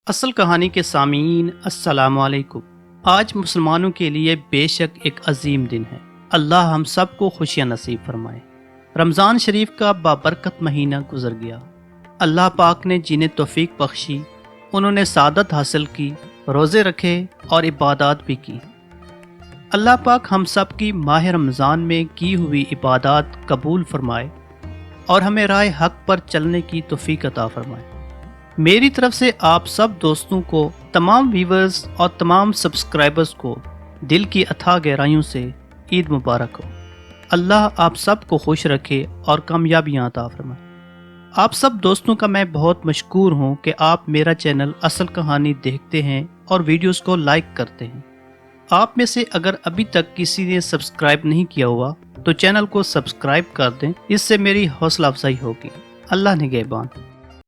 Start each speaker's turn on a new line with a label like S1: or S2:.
S1: اصل کہانی کے سامعین السلام علیکم۔ آج مسلمانوں کے لیے بے شک ایک عظیم دن ہے۔ اللہ ہم سب کو خوشیاں نصیب فرمائے۔ رمضان شریف کا بابرکت مہینہ گزر گیا۔ اللہ پاک نے جنہیں توفیق بخشی، انہوں نے سعادت حاصل کی، روزے رکھے اور عبادات بھی کی۔ اللہ پاک ہم سب کی ماہ رمضان میں کی ہوئی عبادات قبول فرمائے اور ہمیں راہ حق پر چلنے کی توفیق عطا فرمائے۔ میری طرف سے آپ سب دوستوں کو، تمام ویورز اور تمام سبسکرائبرز کو دل کی اتھاہ گہرائیوں سے عید مبارک ہو۔ اللہ آپ سب کو خوش رکھے اور کامیابیاں عطا فرمائے۔ آپ سب دوستوں کا میں بہت مشکور ہوں کہ آپ میرا چینل اصل کہانی دیکھتے ہیں اور ویڈیوز کو لائک کرتے ہیں۔ آپ میں سے اگر ابھی تک کسی نے سبسکرائب نہیں کیا ہوا تو چینل کو سبسکرائب کر دیں، اس سے میری حوصلہ افزائی ہوگی۔ اللہ نگہبان۔